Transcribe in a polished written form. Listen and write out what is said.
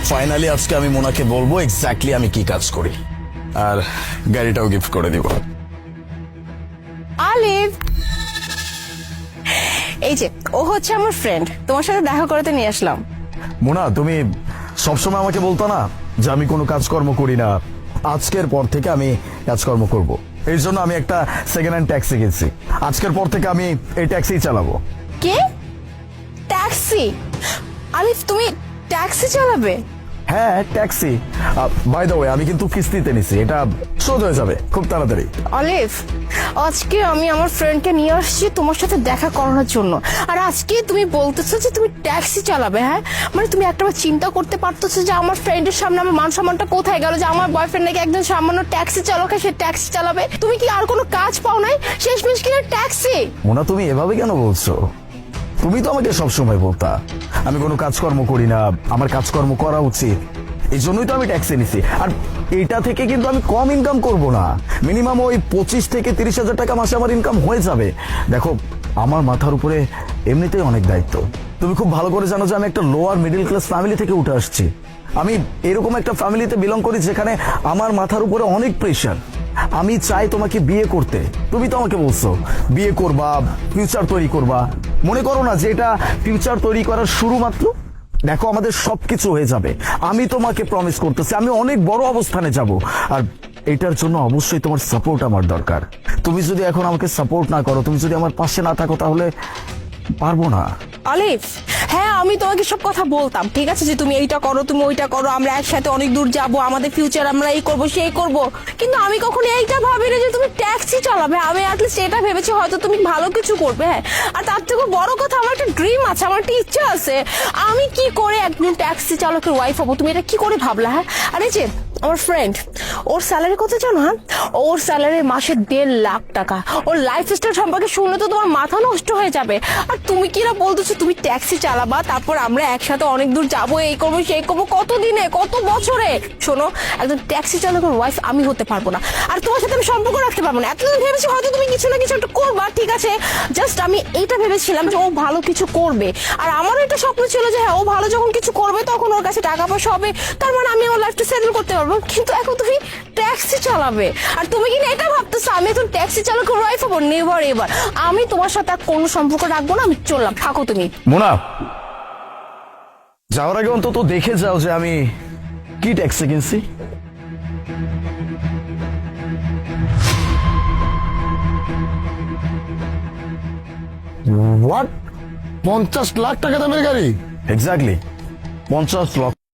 Finally আজকে আমি মোনাকে বলবো এক্স্যাক্টলি আমি কি কাজ করি, আর গাড়িটাও গিফট করে দিব। আলিফ, এই যে ও হচ্ছে আমার ফ্রেন্ড, তোমার সাথে দেখা করতে নিয়ে আসলাম। মোনা, তুমি সবসময় আমাকে বলতো না যে আমি কোনো কাজকর্ম করি না, আজকের পর থেকে আমি কাজকর্ম করব। এই জন্য আমি একটা সেকেন্ড হ্যান্ড ট্যাক্সি কিনছি। আজকের পর থেকে আমি এই ট্যাক্সি চালাবো। কে? ট্যাক্সি? আলিফ, তুমি ট্যাক্সি চালাবে? হ্যাঁ, ট্যাক্সি। বাই দ্য ওয়ে, আমি কিন্তু কিস্তিতে নিছি, এটা শোধ হয়ে যাবে খুব তাড়াতাড়ি। আলিফ, আজকে আমি আমার ফ্রেন্ডকে নিয়ে আসছি তোমার সাথে দেখা করানোর জন্য, আর আজকে তুমি বলতেছো যে তুমি ট্যাক্সি চালাবে? হ্যাঁ, মানে তুমি একটাবার চিন্তা করতে পারতেছো যে আমার ফ্রেন্ডের সামনে আমার মান সম্মানটা কোথায় গেল, যে আমার বয়ফ্রেন্ড নাকি একজন সামান্য ট্যাক্সি চালক, সে ট্যাক্সি চালাবে? তুমি কি আর কোনো কাজ পাও নাই? শেষমেশ কিনা ট্যাক্সি। মোনা, তুমি এভাবে কেন বলছো? তুমি তো আমাকে সবসময় বলতা আমি কোনো কাজকর্ম করি না, আমার কাজকর্ম করা উচিত, এই জন্যই তো আমি ট্যাক্সি নিছি। আর এটা থেকে কিন্তু আমি কম ইনকাম করব না, মিনিমাম ওই 25 থেকে 30,000 টাকা মাসে আমার ইনকাম হয়ে যাবে। দেখো, আমার মাথার উপরে এমনিতেই অনেক দায়িত্ব। তুমি খুব ভালো করে জানো যে আমি একটা লোয়ার মিডল ক্লাস ফ্যামিলি থেকে উঠে আসছি। আমি এরকম একটা ফ্যামিলিতে বিলং করি যেখানে আমার মাথার উপরে অনেক প্রেশার। আমি চাই তোমাকে বিয়ে করতে, তুমি তো আমাকে বলছো বিয়ে করবা, ফিউচার তৈরি করবা। মনে করো না যে এটা ফিউচার তৈরি করার শুরু মাত্র? দেখো, আমাদের সবকিছু হয়ে যাবে, আমি তোমাকে প্রমিস করতেছি আমি অনেক বড় অবস্থানে যাব। আর এটার জন্য অবশ্যই তোমার সাপোর্ট আমার দরকার। তুমি যদি এখন আমাকে সাপোর্ট না করো, তুমি যদি আমার পাশে না থাকো, তাহলে পারবো না। আলিফ, হ্যাঁ আমি তোমাকে সব কথা বলতাম, ঠিক আছে, যে তুমি এইটা করো, তুমি ওইটা করো, আমরা একসাথে অনেক দূর যাব, আমাদের ফিউচার আমরা এই করব সেই করব, কিন্তু আমি কখনো এইটা ভাবিনি যে তুমি ট্যাক্সি চালাবে। আমি অ্যাটলিস্ট এটা ভেবেছি হয়তো তুমি ভালো কিছু করবে। হ্যাঁ, আর তার থেকে বড় কথা, আমার একটা ড্রিম আছে, আমার একটা ইচ্ছা আছে, আমি কি করে একজন ট্যাক্সি চালকের ওয়াইফ হবো। তুমি এটা কি করে ভাবলা? হ্যাঁ, আর এই যে আমার ফ্রেন্ড, ওর স্যালারি কত জানো? হ্যাঁ, ওর স্যালারি মাসে 1.5 লাখ টাকা। ওর লাইফস্টাইল সম্পর্কে শুনলে তো তোমার মাথা নষ্ট হয়ে যাবে। আর তুমি কিনা বলতেছো তুমি ট্যাক্সি চালাবা, তারপর আমরা একসাথে অনেক দূর যাবো, এই করবো সেই করবো, কত দিনে কত বছরে। শোনো, একজন ট্যাক্সি চালকের ওয়াইফ আমি হতে পারবো না, আর তোমার সাথে আমি সম্পর্ক রাখতে পারবো না। এতদিন ভেবেছি হয়তো তুমি কিছু না কিছু একটা করবা, ঠিক আছে, জাস্ট আমি এইটা ভেবেছিলাম যে ও ভালো কিছু করবে, আর আমারও একটা স্বপ্ন ছিল যে হ্যাঁ ও ভালো যখন কিছু করবে তখন ওর কাছে টাকা পয়সা হবে, তার মানে আমি আমার লাইফটা সেটেল করতে পারবো। কিন্তু এখন তুমি ট্যাক্সি চালাবে, আর তুমি কিনা এটা ভাবতেছো আমি এখন ট্যাক্সি চালকের ওয়াইফ হবো? Never ever. আমি তোমার সাথে আর কোনো সম্পর্ক রাখবো না, আমি চললাম, থাকো তুমি। মোনা, যাওয়ার আগে অন্তত দেখে যাও যে আমি কি ট্যাক্সি কিনছি। হোয়াট? 50 লাখ টাকা দামের গাড়ি? এক্স্যাক্টলি 50 লক্ষ।